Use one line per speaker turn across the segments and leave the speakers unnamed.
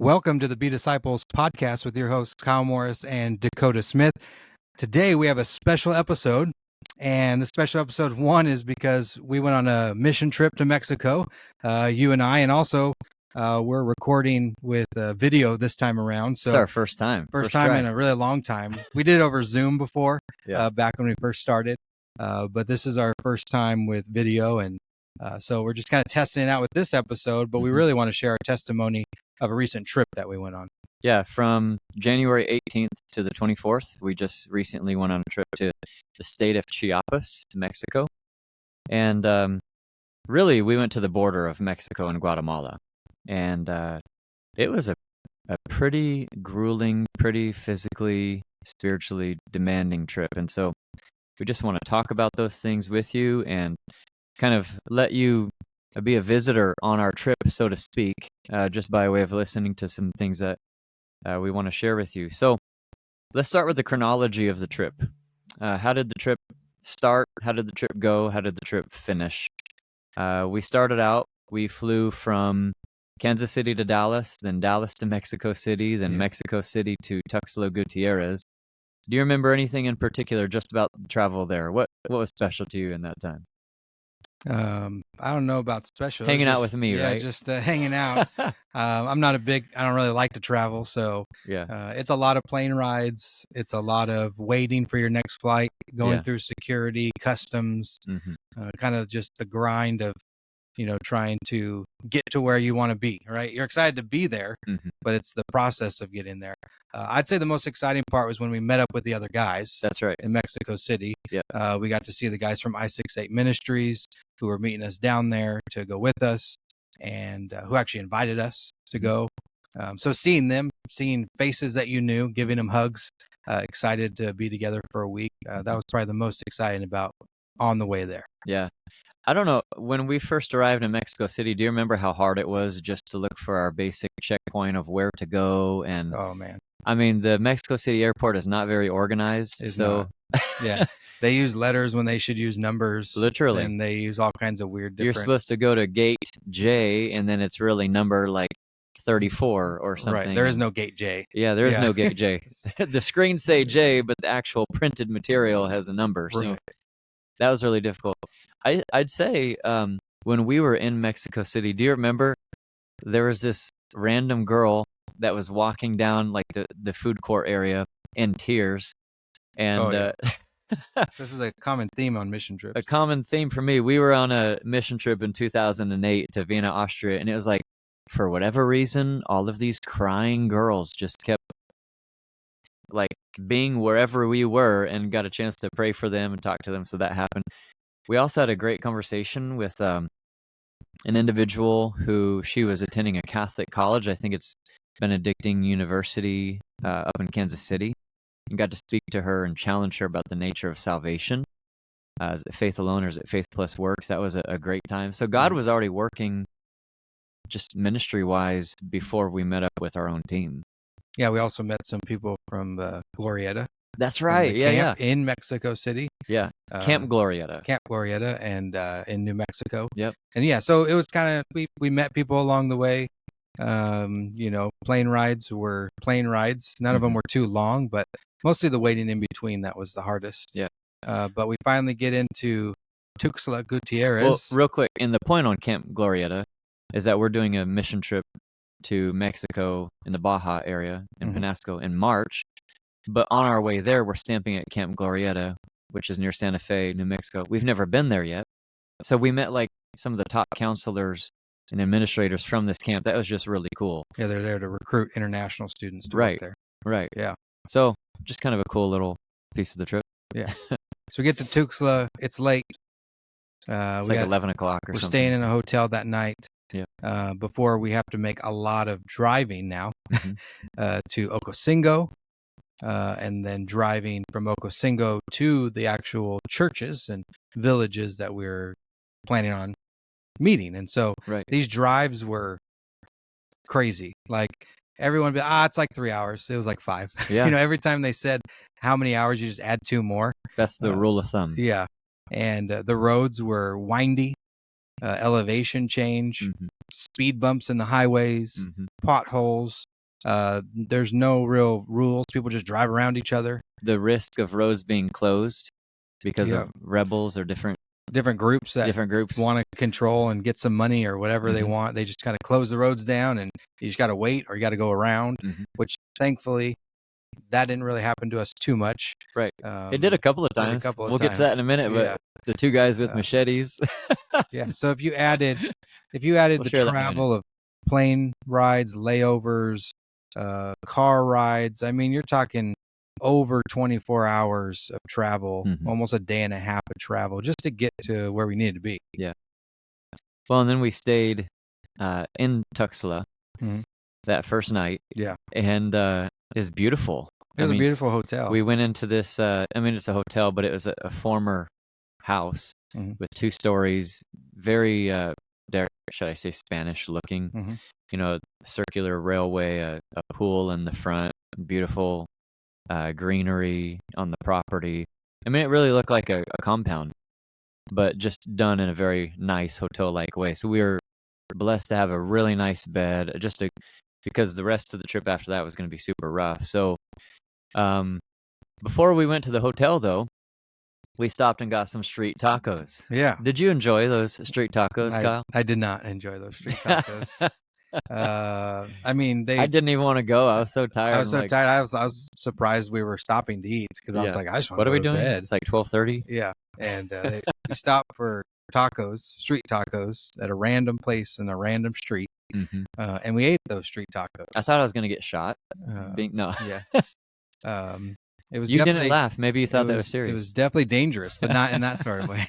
Welcome to the Be Disciples podcast with your hosts, Kyle Morris and Dakota Smith. Today we have a special episode, and the special episode one is because we went on a mission trip to Mexico, you and I, and also we're recording with video this time around.
So it's our first time.
First time in a really long time. We did it over Zoom before, back when we first started, but this is our first time with video, and so we're just kind of testing it out with this episode, but we really want to share our testimony of a recent trip that we went on.
Yeah, from January 18th to the 24th, we just recently went on a trip to the state of Chiapas, to Mexico. And really, we went to the border of Mexico and Guatemala. And it was a pretty grueling, pretty physically, spiritually demanding trip. And so we just want to talk about those things with you and kind of let you be a visitor on our trip, so to speak, just by way of listening to some things that we want to share with you. So let's start with the chronology of the trip. How did the trip start? How did the trip go? How did the trip finish? We started out, we flew from Kansas City to Dallas, then Dallas to Mexico City, then Mexico City to Tuxtla Gutierrez. Do you remember anything in particular just about the travel there? What was special to you in that time?
I don't know about special.
Hanging out with me, right?
Yeah, just hanging out. I don't really like to travel, so it's a lot of plane rides. It's a lot of waiting for your next flight, going through security, customs, kind of just the grind of, trying to get to where you want to be, right? You're excited to be there, but it's the process of getting there. I'd say the most exciting part was when we met up with the other guys.
That's right.
In Mexico City. Yeah. We got to see the guys from I-68 Ministries who were meeting us down there to go with us, and who actually invited us to go. So seeing them, seeing faces that you knew, giving them hugs, excited to be together for a week. That was probably the most exciting about on the way there.
Yeah. I don't know, when we first arrived in Mexico City, do you remember how hard it was just to look for our basic checkpoint of where to go? And
oh, man.
I mean, the Mexico City airport is not very organized.
Yeah. They use letters when they should use numbers.
Literally.
And they use all kinds of weird different...
You're supposed to go to gate J, and then it's really number like 34 or something.
Right. There is no gate J.
Yeah, there is no gate J. The screens say J, but the actual printed material has a number. So
right.
That was really difficult. I'd say when we were in Mexico City, do you remember there was this random girl that was walking down like the food court area in tears? And
this is a common theme on mission trips.
A common theme for me. We were on a mission trip in 2008 to Vienna, Austria, and it was like, for whatever reason, all of these crying girls just kept like being wherever we were, and got a chance to pray for them and talk to them. So that happened. We also had a great conversation with an individual who, she was attending a Catholic college. I think it's Benedictine University up in Kansas City. And got to speak to her and challenge her about the nature of salvation. Is it faith alone or is it faith plus works? That was a great time. So God was already working just ministry-wise before we met up with our own team.
Yeah, we also met some people from Glorieta.
That's right.
Camp in Mexico City.
Yeah. Camp Glorieta.
Camp Glorieta, and in New Mexico.
Yep.
And so it was kind of, we met people along the way. Plane rides were plane rides. None of them were too long, but mostly the waiting in between that was the hardest.
Yeah.
But we finally get into Tuxtla Gutierrez.
Well, real quick, and the point on Camp Glorieta is that we're doing a mission trip to Mexico in the Baja area in Penasco in March. But on our way there, we're stamping at Camp Glorieta, which is near Santa Fe, New Mexico. We've never been there yet. So we met like some of the top counselors and administrators from this camp. That was just really cool.
Yeah, they're there to recruit international students to work there.
Right.
Yeah.
So just kind of a cool little piece of the trip.
Yeah. So we get to Tuxtla. It's late.
It's like 11 o'clock or something.
We're staying in a hotel that night.
Yeah.
Before we have to make a lot of driving now to Ocosingo, and then driving from Ocosingo to the actual churches and villages that we're planning on meeting. And so these drives were crazy. Like everyone would be, it's like 3 hours. It was like 5.
Yeah.
Every time they said how many hours, you just add 2 more.
That's the rule of thumb.
Yeah. And the roads were windy. Elevation change, speed bumps in the highways, potholes, There's no real rules. People just drive around each other.
The risk of roads being closed because of rebels or different
groups that want to control and get some money or whatever they want. They just kind of close the roads down, and you just got to wait or you got to go around, which thankfully that didn't really happen to us too much.
Right. It did a couple of times. We'll get to that in a minute, but the two guys with machetes.
Yeah. So if you added the travel of plane rides, layovers, car rides, I mean, you're talking over 24 hours of travel, almost a day and a half of travel just to get to where we needed to be.
Yeah. Well, and then we stayed in Tuxtla that first night.
Yeah.
And it's beautiful.
It was a beautiful hotel.
We went into this, it's a hotel, but it was a former house with 2 stories, very, should I say Spanish looking, circular railway, a pool in the front, beautiful greenery on the property. I mean, it really looked like a compound, but just done in a very nice hotel-like way. So we were blessed to have a really nice bed, because the rest of the trip after that was going to be super rough. So before we went to the hotel, though, we stopped and got some street tacos.
Yeah.
Did you enjoy those street tacos, Kyle?
I did not enjoy those street tacos. I mean,
I didn't even want to go. I was so tired.
I was so tired. I was surprised we were stopping to eat because I was like, I just want to go to bed. What are we doing?
It's like 12:30.
Yeah, and we stopped for street tacos at a random place in a random street, and we ate those street tacos.
I thought I was gonna get shot. No.
Yeah. It was.
You didn't laugh. Maybe you thought that was serious.
It was definitely dangerous, but not in that sort of way.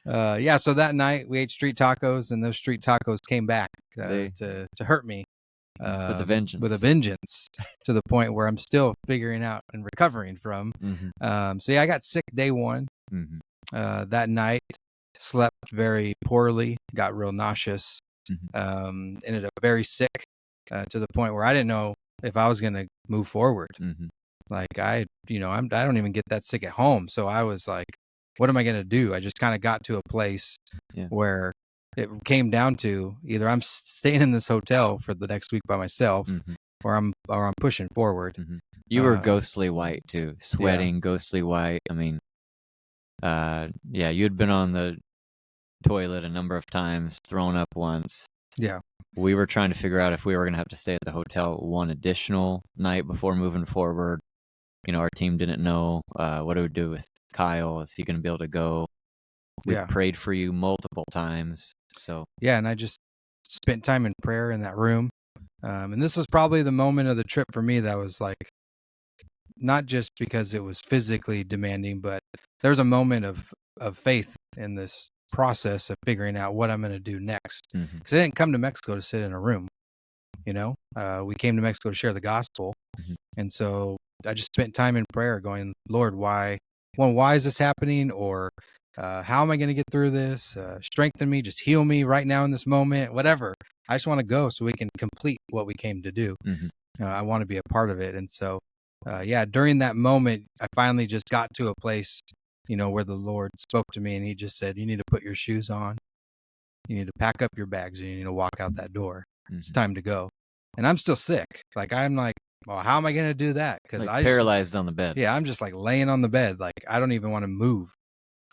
Yeah, so that night we ate street tacos, and those street tacos came back to hurt me
with a vengeance,
to the point where I'm still figuring out and recovering from. So yeah, I got sick day one. That night, slept very poorly, got real nauseous, ended up very sick to the point where I didn't know if I was going to move forward. Like I don't even get that sick at home. So I was like, what am I going to do? I just kind of got to a place where it came down to either I'm staying in this hotel for the next week by myself, or I'm pushing forward.
You were ghostly white too, sweating, ghostly white. I mean, you had been on the toilet a number of times, thrown up once.
Yeah.
We were trying to figure out if we were going to have to stay at the hotel one additional night before moving forward. Our team didn't know what it would do with Kyle. Is he going to be able to go? We prayed for you multiple times. So
yeah, and I just spent time in prayer in that room. And this was probably the moment of the trip for me that was like, not just because it was physically demanding, but there was a moment of faith in this process of figuring out what I'm going to do next. Because I didn't come to Mexico to sit in a room. We came to Mexico to share the gospel. And so I just spent time in prayer going, Lord, why is this happening? Or how am I going to get through this? Strengthen me, just heal me right now in this moment, whatever. I just want to go so we can complete what we came to do. I want to be a part of it. And so, during that moment, I finally just got to a place, where the Lord spoke to me and he just said, you need to put your shoes on. You need to pack up your bags and you need to walk out that door. It's time to go. And I'm still sick. Like, I'm like, well, how am I going to do that? Because
I paralyzed on the bed.
Yeah, I'm just like laying on the bed. Like, I don't even want to move.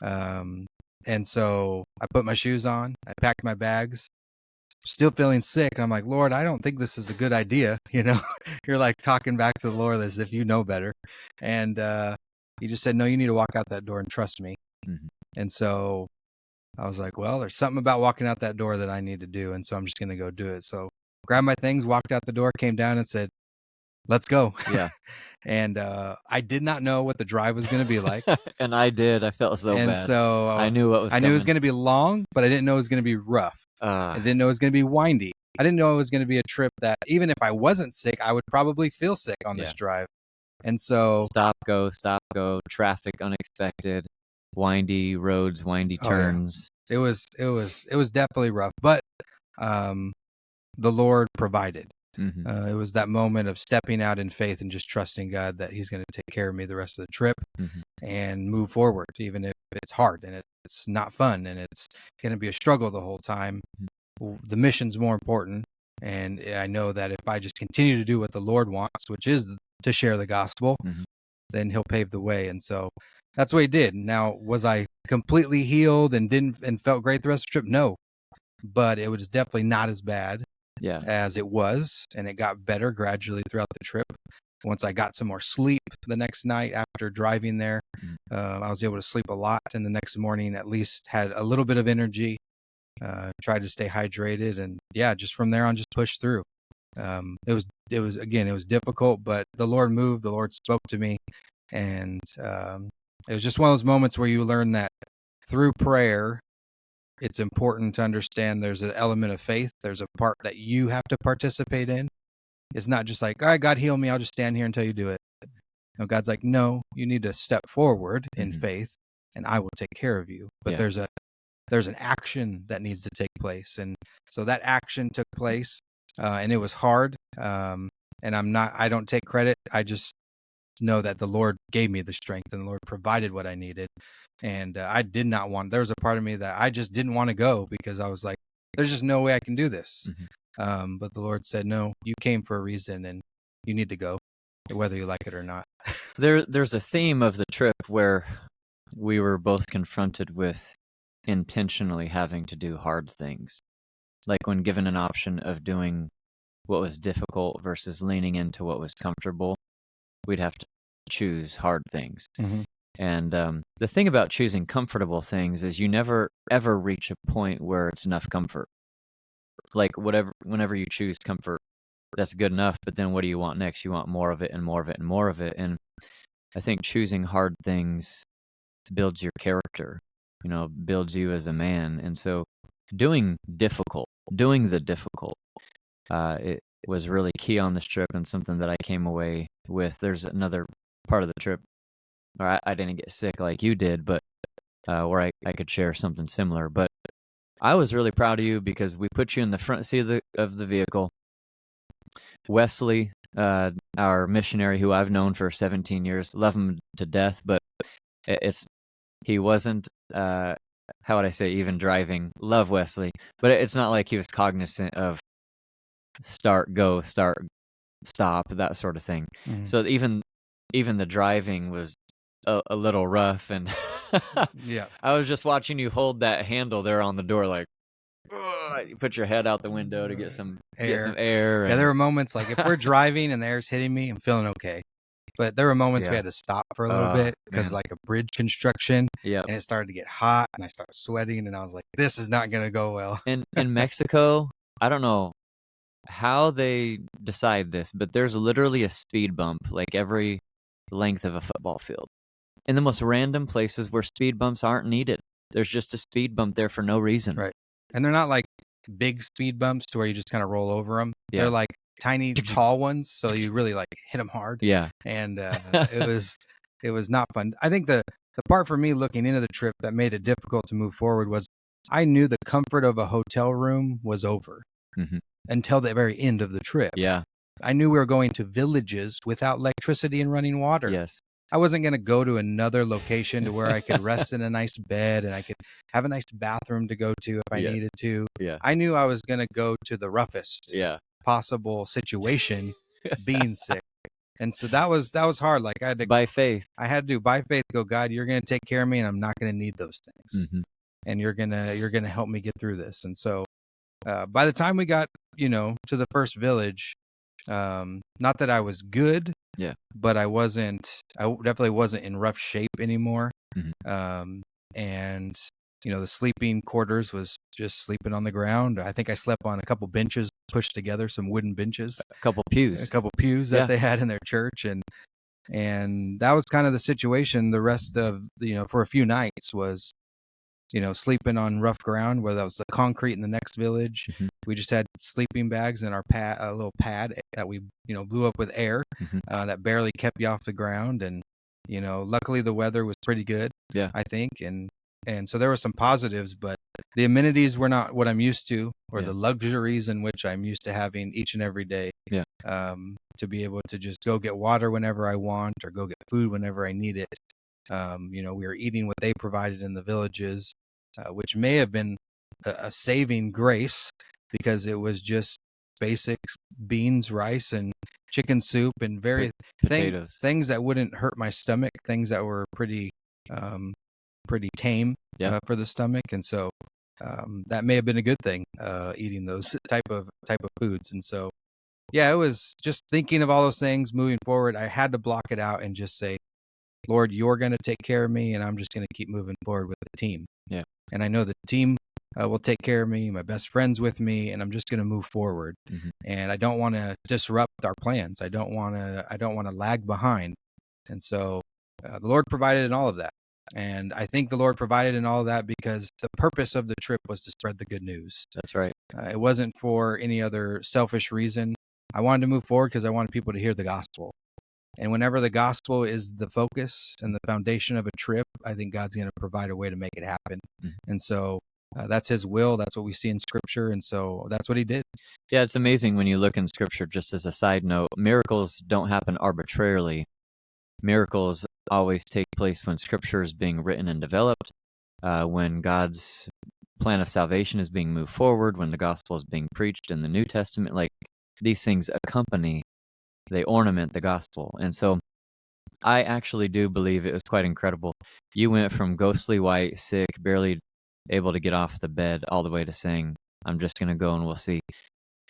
And so I put my shoes on. I packed my bags. Still feeling sick. And I'm like, Lord, I don't think this is a good idea. You're like talking back to the Lord as if you know better. And he just said, no, you need to walk out that door and trust me. And so I was like, well, there's something about walking out that door that I need to do. And so I'm just going to go do it. So grabbed my things, walked out the door, came down and said, let's go.
Yeah.
And I did not know what the drive was going to be like.
And I did. I felt so bad.
And so
I knew it was
going to be long, but I didn't know it was going to be rough. I didn't know it was going to be windy. I didn't know it was going to be a trip that even if I wasn't sick, I would probably feel sick on this drive. And so
stop, go, traffic unexpected, windy roads, windy turns.
Yeah. It was definitely rough, but the Lord provided. It was that moment of stepping out in faith and just trusting God that he's going to take care of me the rest of the trip and move forward, even if it's hard and it's not fun and it's going to be a struggle the whole time. The mission's more important. And I know that if I just continue to do what the Lord wants, which is to share the gospel, then he'll pave the way. And so that's what he did. Now, was I completely healed and felt great the rest of the trip? No, but it was definitely not as bad as it was. And it got better gradually throughout the trip. Once I got some more sleep the next night after driving there, I was able to sleep a lot. And the next morning, at least had a little bit of energy, tried to stay hydrated. And just from there on, just pushed through. It was difficult, but the Lord moved, the Lord spoke to me. And it was just one of those moments where you learn that through prayer, it's important to understand there's an element of faith. There's a part that you have to participate in. It's not just like, all right, God, heal me. I'll just stand here until you do it. No, God's like, no, you need to step forward in faith and I will take care of you. But there's an action that needs to take place. And so that action took place and it was hard. And I don't take credit. I just know that the Lord gave me the strength and the Lord provided what I needed. And I did not there was a part of me that I just didn't want to go because I was like, there's just no way I can do this. But the Lord said, no, you came for a reason and you need to go, whether you like it or not.
There's a theme of the trip where we were both confronted with intentionally having to do hard things. Like when given an option of doing what was difficult versus leaning into what was comfortable, we'd have to choose hard things. And the thing about choosing comfortable things is you never, ever reach a point where it's enough comfort. Like whenever you choose comfort, that's good enough. But then what do you want next? You want more of it and more of it and more of it. And I think choosing hard things builds your character, builds you as a man. And so doing the difficult, it was really key on this trip and something that I came away with. There's another part of the trip where I didn't get sick like you did, but where I could share something similar. But I was really proud of you because we put you in the front seat of the vehicle. Wesley, our missionary who I've known for 17 years, love him to death, but he wasn't, how would I say, even driving. Love Wesley, but it's not like he was cognizant of start, go, start, stop, that sort of thing. So even the driving was a little rough, and I was just watching you hold that handle there on the door, like you put your head out the window to get some air.
There were moments like if we're driving and the air's hitting me, I'm feeling okay. But there were moments we had to stop for a little bit because like a bridge construction, and it started to get hot, and I started sweating, and I was like, this is not going to go well.
And in Mexico, I don't know how they decide this, but there's literally a speed bump like every length of a football field. In the most random places where speed bumps aren't needed. There's just a speed bump there for no reason.
Right. And they're not like big speed bumps to where you just kind of roll over them. They're like tiny, tall ones. So you really like hit them hard.
Yeah.
And it was not fun. I think the part for me looking into the trip that made it difficult to move forward was I knew the comfort of a hotel room was over until the very end of the trip.
Yeah.
I knew we were going to villages without electricity and running water.
Yes.
I wasn't going to go to another location to where I could rest in a nice bed and I could have a nice bathroom to go to if I needed to.
Yeah.
I knew I was going to go to the roughest possible situation being sick. And so that was hard. Like I had to
by faith
go, God, you're going to take care of me and I'm not going to need those things. And you're going to help me get through this. And so by the time we got, to the first village, not that I was good, but I definitely wasn't in rough shape anymore. And the sleeping quarters was just sleeping on the ground. I think I slept on a couple benches pushed together, some wooden benches,
a couple pews
that they had in their church. And that was kind of the situation. The rest of, for a few nights was, sleeping on rough ground, where that was the concrete in the next village. We just had sleeping bags in our a little pad that we, blew up with air that barely kept you off the ground. And, luckily the weather was pretty good, I think. And so there were some positives, but the amenities were not what I'm used to, or the luxuries in which I'm used to having each and every day. To be able to just go get water whenever I want or go get food whenever I need it. We were eating what they provided in the villages, which may have been a saving grace because it was just basics: beans, rice, and chicken soup, and
potatoes,
things that wouldn't hurt my stomach, things that were pretty tame for the stomach. And so that may have been a good thing, eating those type of foods. And so, yeah, it was just thinking of all those things moving forward. I had to block it out and just say, Lord, you're going to take care of me, and I'm just going to keep moving forward with the team.
Yeah.
And I know the team will take care of me. My best friend's with me, and I'm just going to move forward.
Mm-hmm.
And I don't want to disrupt our plans. I don't want to lag behind. And so the Lord provided in all of that. And I think the Lord provided in all of that because the purpose of the trip was to spread the good news.
That's right.
It wasn't for any other selfish reason. I wanted to move forward because I wanted people to hear the gospel. And whenever the gospel is the focus and the foundation of a trip, I think God's going to provide a way to make it happen. Mm-hmm. And so that's his will. That's what we see in Scripture. And so that's what he did.
Yeah, it's amazing when you look in Scripture, just as a side note, miracles don't happen arbitrarily. Miracles always take place when Scripture is being written and developed, when God's plan of salvation is being moved forward, when the gospel is being preached in the New Testament. Like, these things accompany, they ornament the gospel. And so I actually do believe it was quite incredible. You went from ghostly white, sick, barely able to get off the bed, all the way to saying, I'm just going to go and we'll see.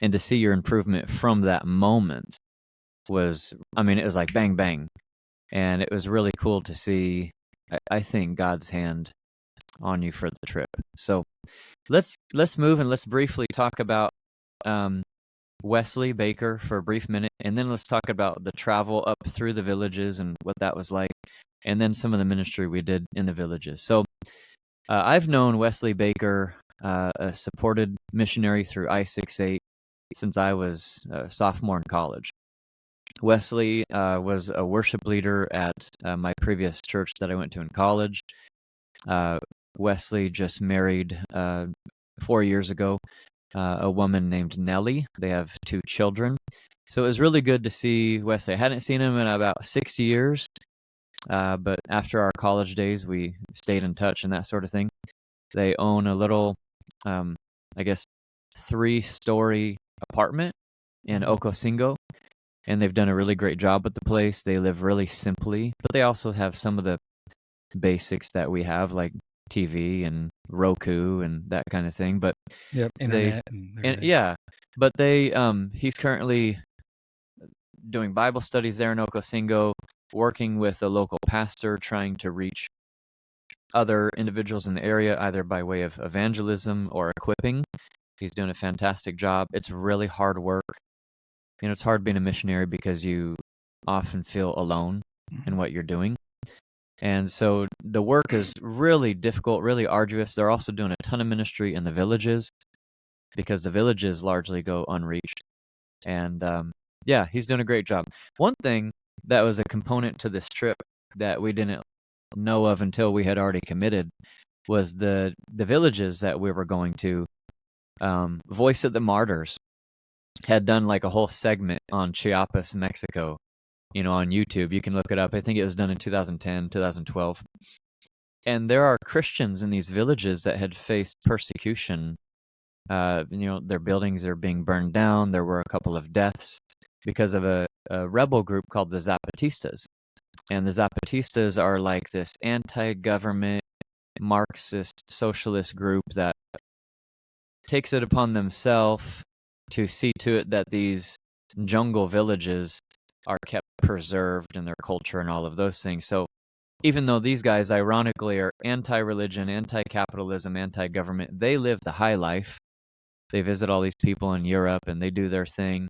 And to see your improvement from that moment was, I mean, it was like bang, bang. And it was really cool to see, I think, God's hand on you for the trip. So let's move and let's briefly talk about Wesley Baker for a brief minute, and then let's talk about the travel up through the villages and what that was like, and then some of the ministry we did in the villages. So I've known Wesley Baker, a supported missionary through I-68, since I was a sophomore in college. Wesley was a worship leader at my previous church that I went to in college. Wesley just married 4 years ago a woman named Nellie. They have 2 children. So it was really good to see Wesley. I hadn't seen him in about 6 years, but after our college days, we stayed in touch and that sort of thing. They own a little, 3-story apartment in Ocosingo, and they've done a really great job with the place. They live really simply, but they also have some of the basics that we have, like TV and Roku and that kind of thing. But
internet.
But he's currently doing Bible studies there in Ocosingo, working with a local pastor, trying to reach other individuals in the area, either by way of evangelism or equipping. He's doing a fantastic job. It's really hard work. You know, it's hard being a missionary because you often feel alone in what you're doing. And so the work is really difficult, really arduous. They're also doing a ton of ministry in the villages because the villages largely go unreached. And he's doing a great job. One thing that was a component to this trip that we didn't know of until we had already committed was the villages that we were going to. Voice of the Martyrs had done like a whole segment on Chiapas, Mexico, on YouTube. You can look it up. I think it was done in 2010, 2012. And there are Christians in these villages that had faced persecution. Their buildings are being burned down. There were a couple of deaths because of a rebel group called the Zapatistas. And the Zapatistas are like this anti-government, Marxist, socialist group that takes it upon themselves to see to it that these jungle villages are kept preserved in their culture and all of those things. So even though these guys, ironically, are anti-religion, anti-capitalism, anti-government, they live the high life. They visit all these people in Europe and they do their thing,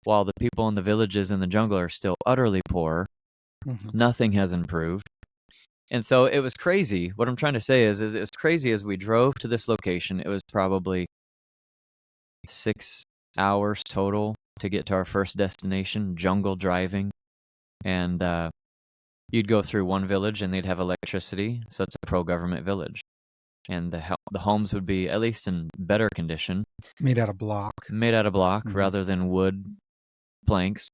while the people in the villages in the jungle are still utterly poor. Nothing has improved. And so it was crazy. What I'm trying to say is as crazy as we drove to this location, it was probably 6 hours total to get to our first destination, jungle driving. And you'd go through one village and they'd have electricity, so it's a pro-government village. And the homes would be at least in better condition.
Made out of block.
Rather than wood planks.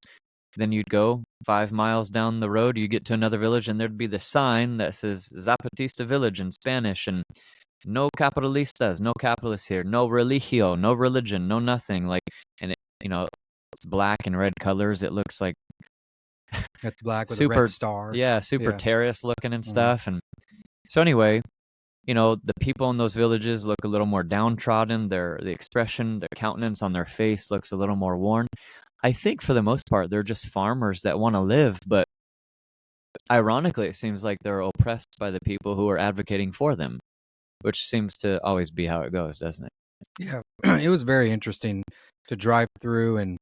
Then you'd go 5 miles down the road, you get to another village, and there'd be the sign that says Zapatista Village in Spanish, and no capitalistas, no capitalists here, no religio, no religion, no nothing. And it's black and red colors. It looks like
It's black with a
super
red star.
super terrace looking and stuff. And so anyway, the people in those villages look a little more downtrodden. The expression, the countenance on their face looks a little more worn. I think for the most part, they're just farmers that want to live, but ironically, it seems like they're oppressed by the people who are advocating for them, which seems to always be how it goes, doesn't it?
Yeah, it was very interesting to drive through, and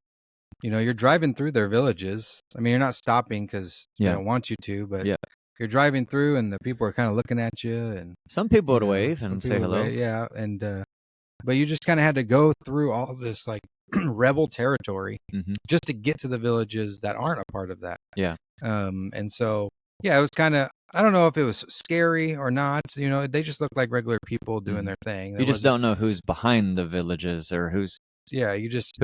you're driving through their villages. I mean, you're not stopping because they don't want you to, but you're driving through, and the people are kind of looking at you, and
some people would wave and say hello.
Yeah, and but you just kind of had to go through all this like rebel territory just to get to the villages that aren't a part of that.
Yeah.
And so it was kind of, I don't know if it was scary or not. They just looked like regular people doing their thing.
You just don't know who's behind the villages or who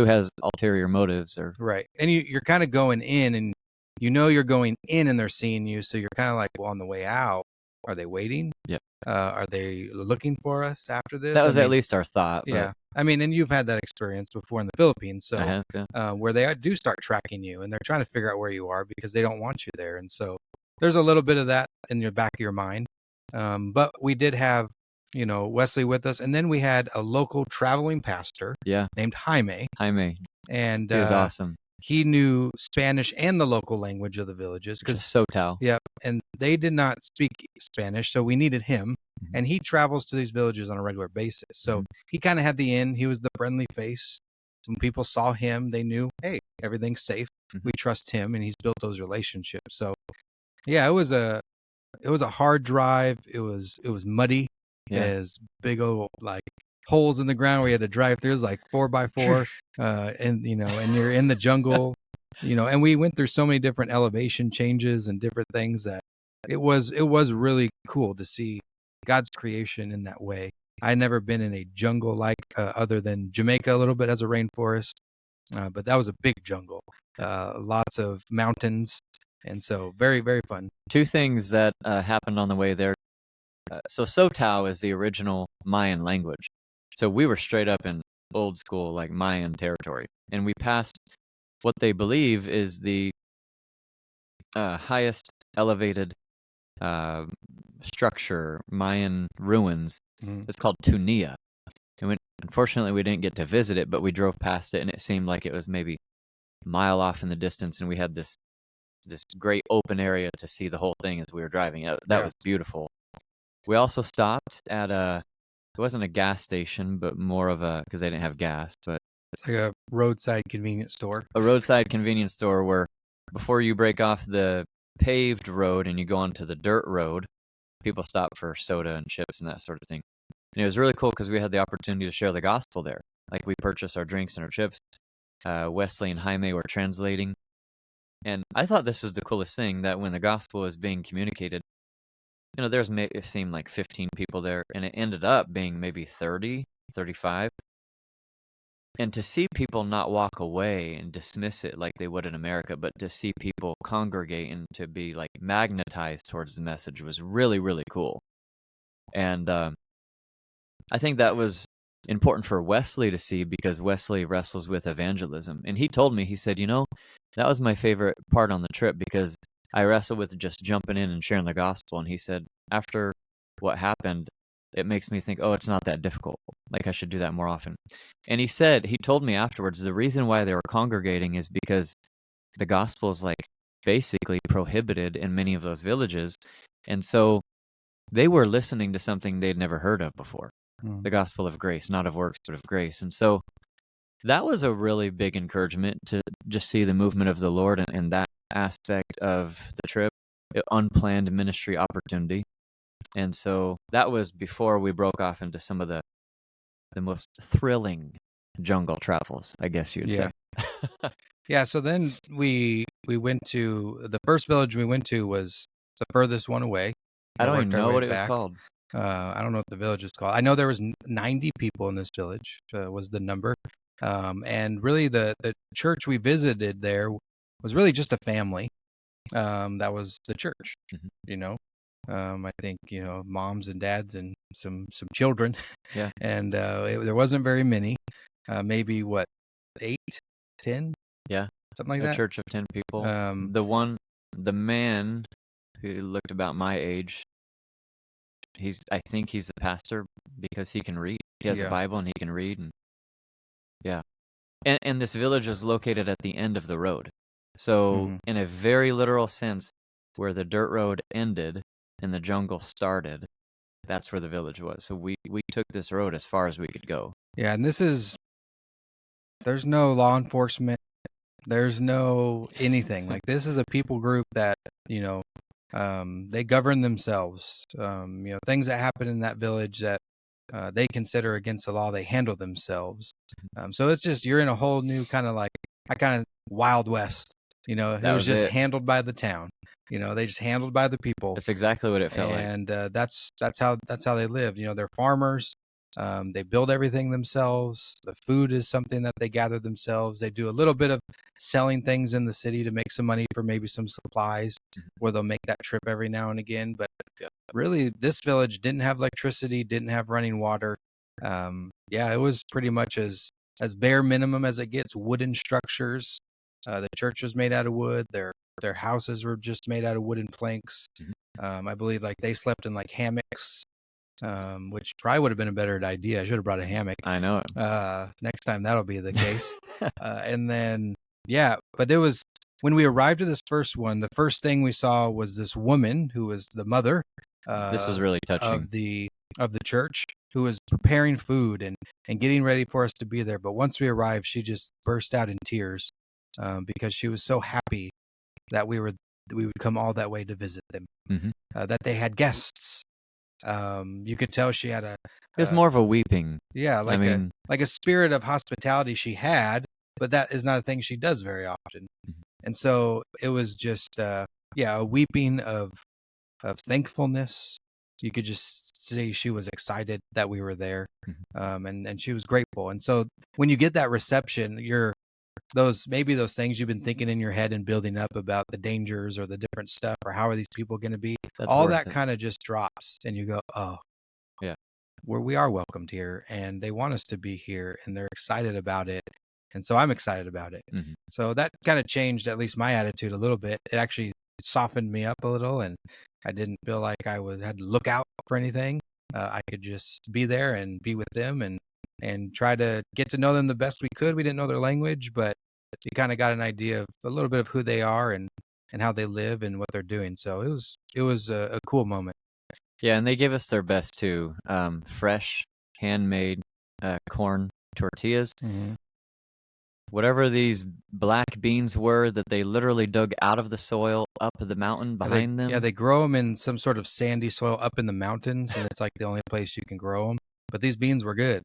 has ulterior motives or
right. And you're kind of going in, and you're going in, and they're seeing you, so you're kind of like, well, on the way out, are they waiting?
Yeah.
Are they looking for us after this?
That was at least our thought.
Yeah. I mean, and you've had that experience before in the Philippines, so
I have, yeah.
where they do start tracking you, and they're trying to figure out where you are because they don't want you there. And so there's a little bit of that in your back of your mind. But we did have, Wesley with us, and then we had a local traveling pastor named Jaime. And
he was awesome.
He knew Spanish and the local language of the villages.
Because Sotao.
Yeah, and they did not speak Spanish, so we needed him. And he travels to these villages on a regular basis. So he kind of had the in. He was the friendly face. When people saw him, they knew, hey, everything's safe. We trust him, and he's built those relationships. So, yeah, it was a hard drive. It was muddy.
Yeah.
There's big old like holes in the ground where you had to drive through. It was like 4x4, and and you're in the jungle, and we went through so many different elevation changes and different things that it was really cool to see God's creation in that way. I'd never been in a jungle like other than Jamaica a little bit as a rainforest, but that was a big jungle, lots of mountains, and so very, very fun.
Two things that happened on the way there. So Sotao is the original Mayan language. So we were straight up in old school, like Mayan territory. And we passed what they believe is the highest elevated structure, Mayan ruins. It's called Tunia. And unfortunately, we didn't get to visit it, but we drove past it, and it seemed like it was maybe a mile off in the distance. And we had this great open area to see the whole thing as we were driving. That was beautiful. We also stopped at it wasn't a gas station, but more of because they didn't have gas, but
it's like a roadside convenience store.
A roadside convenience store where before you break off the paved road and you go onto the dirt road, people stop for soda and chips and that sort of thing. And it was really cool because we had the opportunity to share the gospel there. Like we purchased our drinks and our chips. Wesley and Jaime were translating. And I thought this was the coolest thing, that when the gospel was being communicated, it seemed like 15 people there, and it ended up being maybe 30, 35. And to see people not walk away and dismiss it like they would in America, but to see people congregate and to be like magnetized towards the message was really, really cool. And I think that was important for Wesley to see, because Wesley wrestles with evangelism. And he told me, he said, that was my favorite part on the trip, because I wrestle with just jumping in and sharing the gospel. And he said, after what happened, it makes me think, oh, it's not that difficult. Like I should do that more often. And he told me afterwards, the reason why they were congregating is because the gospel is like basically prohibited in many of those villages. And so they were listening to something they'd never heard of before. The gospel of grace, not of works, but of grace. And so that was a really big encouragement to just see the movement of the Lord and that aspect of the trip, unplanned ministry opportunity. And so that was before we broke off into some of the most thrilling jungle travels, I guess you'd say.
Yeah, so then we went to, the first village we went to was the furthest one away.
I don't even know what it was called.
I don't know what the village is called. I know there was 90 people in this village, was the number. And really the church we visited there was really just a family. That was the church, I think, moms and dads and some children.
Yeah.
And there wasn't very many, maybe 8 10,
Yeah,
something like
a
that.
church of 10 people. The man who looked about my age, I think he's the pastor because he can read. He has a Bible and he can read. And yeah. And this village was located at the end of the road. So in a very literal sense, where the dirt road ended and the jungle started, that's where the village was. So we took this road as far as we could go.
Yeah, and there's no law enforcement. There's no anything. Like, this is a people group that, they govern themselves. Things that happen in that village that they consider against the law, they handle themselves. So it's just, you're in a whole new kind of Wild West. It was just handled by the town. They just handled by the people.
That's exactly what it felt like.
And that's how they lived. They're farmers. They build everything themselves. The food is something that they gather themselves. They do a little bit of selling things in the city to make some money for maybe some supplies, where they'll make that trip every now and again. But really, this village didn't have electricity, didn't have running water. It was pretty much as bare minimum as it gets. Wooden structures. The church was made out of wood. Their houses were just made out of wooden planks. I believe they slept in hammocks. Which probably would have been a better idea. I should have brought a hammock.
I know it.
Next time that'll be the case. And then, but it was, when we arrived to this first one, the first thing we saw was this woman who was the mother.
This is really touching.
Of the church, who was preparing food and getting ready for us to be there. But once we arrived, she just burst out in tears because she was so happy that we would come all that way to visit them. That they had guests. You could tell she had
it was more of a weeping.
Yeah, like a spirit of hospitality she had, but that is not a thing she does very often. And so it was just a weeping of thankfulness. You could just see she was excited that we were there, and she was grateful. And so when you get that reception, those things you've been thinking in your head and building up about the dangers or the different stuff, or how are these people going to be, all that kind of just drops, and you go, oh
yeah,
we are welcomed here, and they want us to be here, and they're excited about it. And so I'm excited about it. So that kind of changed at least my attitude a little bit. It actually softened me up a little, and I didn't feel like I had to look out for anything. I could just be there and be with them and try to get to know them the best we could. We didn't know their language, but you kind of got an idea of a little bit of who they are and how they live and what they're doing. So it was a cool moment.
Yeah, and they gave us their best too. Fresh, handmade corn tortillas. Whatever these black beans were that they literally dug out of the soil up the mountain behind them.
Yeah, they grow them in some sort of sandy soil up in the mountains, and it's like the only place you can grow them. But these beans were good.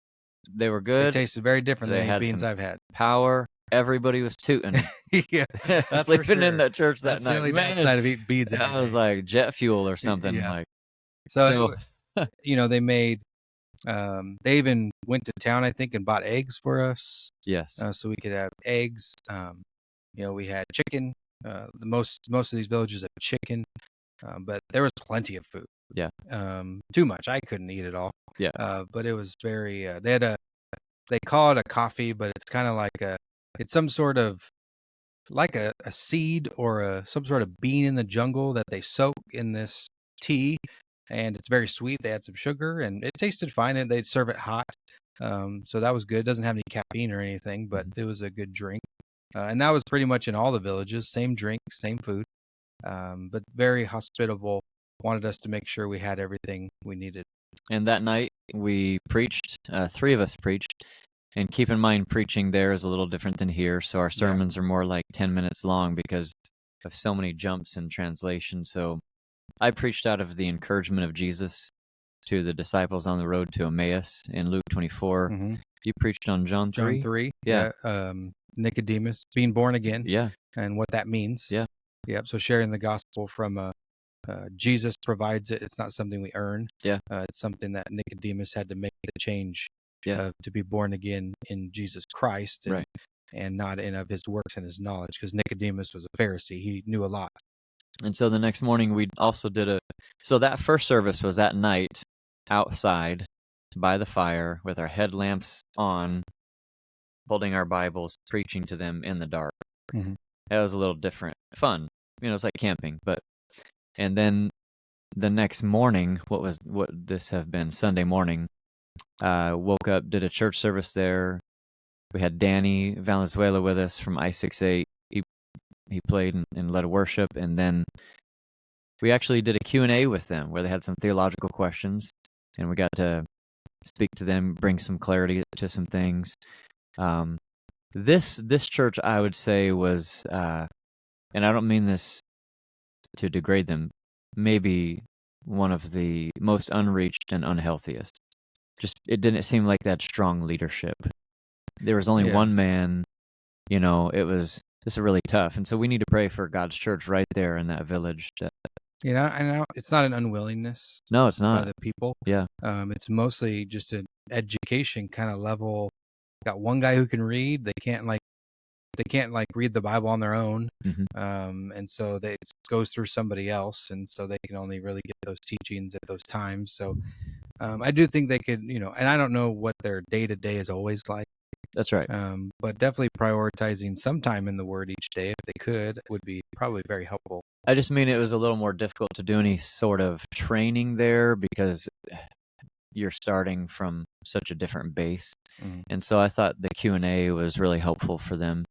They were good.
They tasted very different than any beans I've had.
Power. Everybody was tooting.
Yeah, that's
sleeping in that church that night.
The only downside of eating beans.
That was like jet fuel or something.
Yeah. So they made. They even went to town, I think, and bought eggs for us.
Yes.
So we could have eggs. We had chicken. Most of these villages have chicken, but there was plenty of food.
Yeah.
Too much. I couldn't eat it all.
Yeah.
But it was very. They call it a coffee, but it's kind of it's some sort of like a seed or some sort of bean in the jungle that they soak in this tea. And it's very sweet. They had some sugar, and it tasted fine, and they'd serve it hot. So that was good. It doesn't have any caffeine or anything, but it was a good drink. And that was pretty much in all the villages. Same drink, same food, but very hospitable. Wanted us to make sure we had everything we needed.
And that night we preached. 3 of us preached. And keep in mind, preaching there is a little different than here. So our sermons are more like 10 minutes long because of so many jumps in translation. So I preached out of the encouragement of Jesus to the disciples on the road to Emmaus in Luke 24. You preached on John 3?
John 3.
Yeah.
Nicodemus, being born again.
Yeah.
And what that means.
Yeah.
Yep. So sharing the gospel from Jesus provides it. It's not something we earn.
Yeah.
It's something that Nicodemus had to make the change to be born again in Jesus Christ, and not in of his works and his knowledge, because Nicodemus was a Pharisee. He knew a lot.
And so the next morning we also did so that first service was at night outside by the fire with our headlamps on, holding our Bibles, preaching to them in the dark.
Mm-hmm.
That was a little different. Fun. It's like camping. And then the next morning, what this have been? Sunday morning, woke up, did a church service there. We had Danny Valenzuela with us from I-68. He played and led worship, and then we actually did a Q&A with them where they had some theological questions, and we got to speak to them, bring some clarity to some things. This church, I would say, was, and I don't mean this to degrade them, maybe one of the most unreached and unhealthiest. Just, it didn't seem like that strong leadership. There was only one man, it was just really tough. And so we need to pray for God's church right there in that village.
I know it's not an unwillingness.
No, it's not.
By the people.
Yeah.
It's mostly just an education kind of level. Got one guy who can read. They can't read the Bible on their own.
Mm-hmm.
And so it goes through somebody else. And so they can only really get those teachings at those times. So I do think they could, and I don't know what their day-to-day is always like.
That's right.
But definitely prioritizing some time in the Word each day, if they could, would be probably very helpful.
I just mean it was a little more difficult to do any sort of training there because you're starting from such a different base.
Mm-hmm.
And so I thought the Q&A was really helpful for them.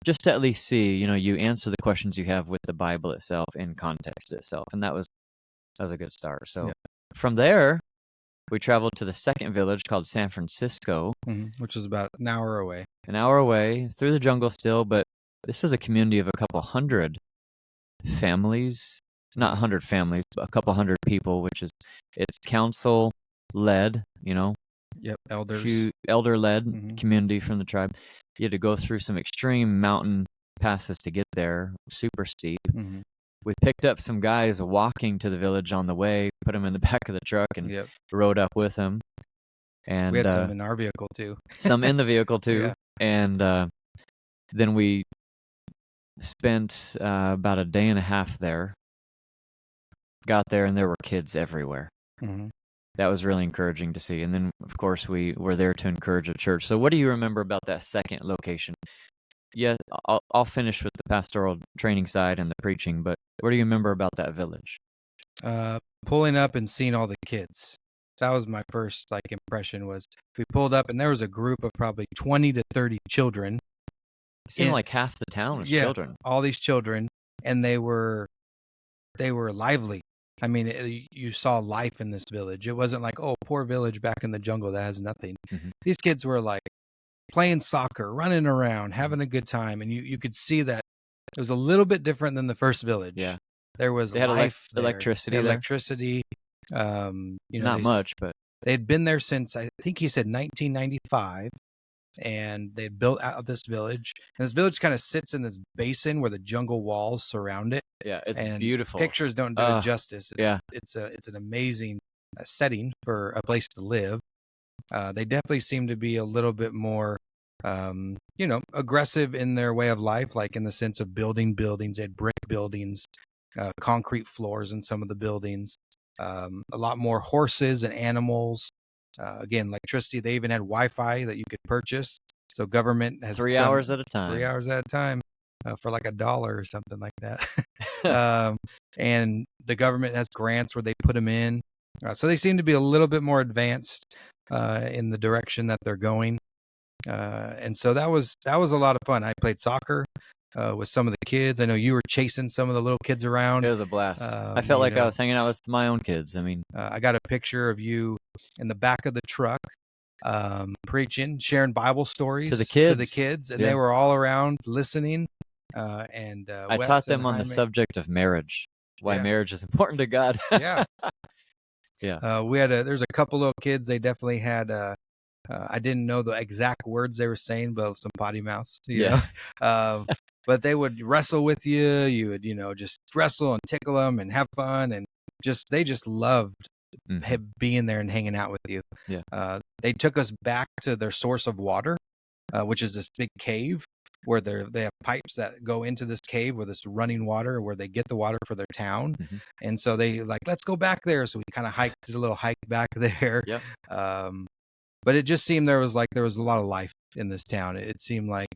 Just to at least see, you answer the questions you have with the Bible itself in context itself. And that was a good start. So from there, we traveled to the second village called San Francisco.
Which is about an hour away.
An hour away, through the jungle still, but this is a community of a couple hundred families. Not 100 families, but a couple hundred people, it's council-led,
Yep, elders.
Elder-led community from the tribe. You had to go through some extreme mountain passes to get there, super steep. We picked up some guys walking to the village on the way, put them in the back of the truck, and rode up with them. And
we had some in our vehicle too.
Some in the vehicle too. And then we spent about a day and a half there. Got there, and there were kids everywhere. That was really encouraging to see. And then, of course, we were there to encourage the church. So what do you remember about that second location? Yeah, I'll finish with the pastoral training side and the preaching, but what do you remember about that village?
Pulling up and seeing all the kids. That was my first impression. Was we pulled up and there was a group of probably 20 to 30 children.
It seemed like half the town was children.
All these children, and they were lively. I mean, you saw life in this village. It wasn't like, oh, poor village back in the jungle that has nothing. These kids were playing soccer, running around, having a good time, and you could see that it was a little bit different than the first village.
Yeah,
there was
they had
life,
electricity,
electricity.
Not much, but
they'd been there since I think he said 1995. And they built out of this village. And this village kind of sits in this basin where the jungle walls surround it.
Yeah, it's
and
beautiful.
Pictures don't do it justice.
It's
an amazing setting for a place to live. They definitely seem to be a little bit more, aggressive in their way of life, like in the sense of building buildings. They had brick buildings, concrete floors in some of the buildings, a lot more horses and animals. Again, electricity. They even had Wi-Fi that you could purchase. So government has
3 hours at a time.
3 hours at a time for $1 or something like that. And the government has grants where they put them in. So they seem to be a little bit more advanced in the direction that they're going. And so that was a lot of fun. I played soccer with some of the kids. I know you were chasing some of the little kids around.
It was a blast. I felt like I was hanging out with my own kids. I mean,
I got a picture of you in the back of the truck, preaching, sharing Bible stories
to the kids,
and they were all around listening. And
I taught them on the subject of marriage, why marriage is important to God.
Yeah. There's a couple of kids. They definitely had. I didn't know the exact words they were saying, but some potty mouths. You know? But they would wrestle with you. You would, just wrestle and tickle them and have fun, and they just loved being there and hanging out with you.
Yeah.
They took us back to their source of water, which is this big cave where they have pipes that go into this cave with this running water where they get the water for their town. And so they let's go back there. So we kind of did a little hike back there.
Yep.
But it just seemed there was a lot of life in this town. It seemed like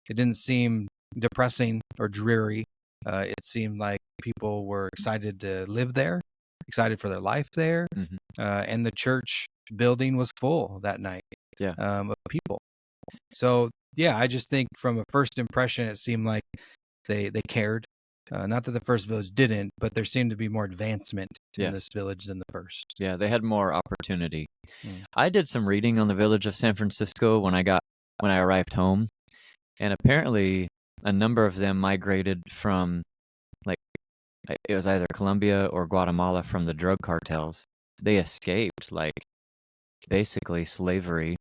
it didn't seem depressing or dreary. It seemed like people were excited to live there, excited for their life there. And the church building was full that night of people. So, yeah, I just think from a first impression, it seemed like they cared. Not that the first village didn't, but there seemed to be more advancement in this village than the first.
Yeah, they had more opportunity. I did some reading on the village of San Francisco when I arrived home, and apparently a number of them migrated from, like, it was either Colombia or Guatemala from the drug cartels. They escaped, like, basically slavery,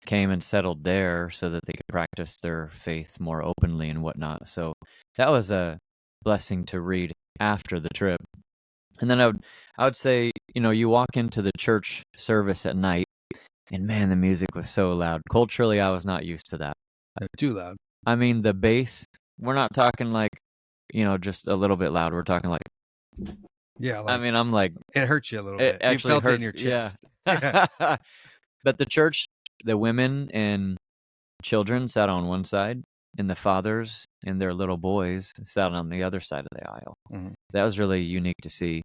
came and settled there so that they could practice their faith more openly and whatnot. So that was a blessing to read after the trip. And then I would say, you walk into the church service at night, and man, the music was so loud. Culturally, I was not used to that.
Too loud.
I mean, the bass, we're not talking like, just a little bit loud. We're talking like,
yeah.
I mean, I'm like,
it hurts you a little bit.
Actually,
you felt
hurts,
it in your chest.
Yeah. But the church, the women and children sat on one side, and the fathers and their little boys sat on the other side of the aisle. That was really unique to see.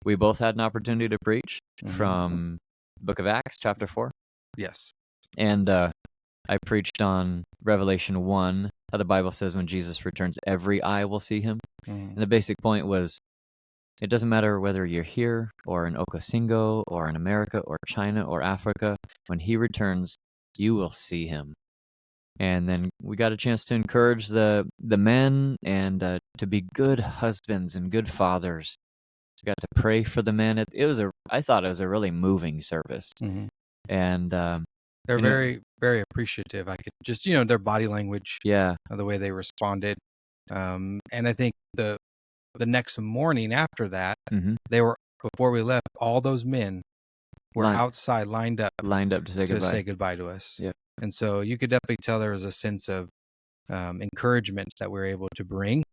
We both had an opportunity to preach from Book of Acts, chapter 4.
Yes.
And I preached on Revelation 1, how the Bible says when Jesus returns, every eye will see him. And the basic point was, it doesn't matter whether you're here or in Ocosingo or in America or China or Africa. When he returns, you will see him. And then we got a chance to encourage the men and to be good husbands and good fathers. We got to pray for the men. I thought it was a really moving service. And
they're very, very appreciative. I could just, their body language, the way they responded. And I think the next morning after that, before we left, all those men were outside lined up
to say
goodbye to us.
Yep.
And so you could definitely tell there was a sense of encouragement that we were able to bring,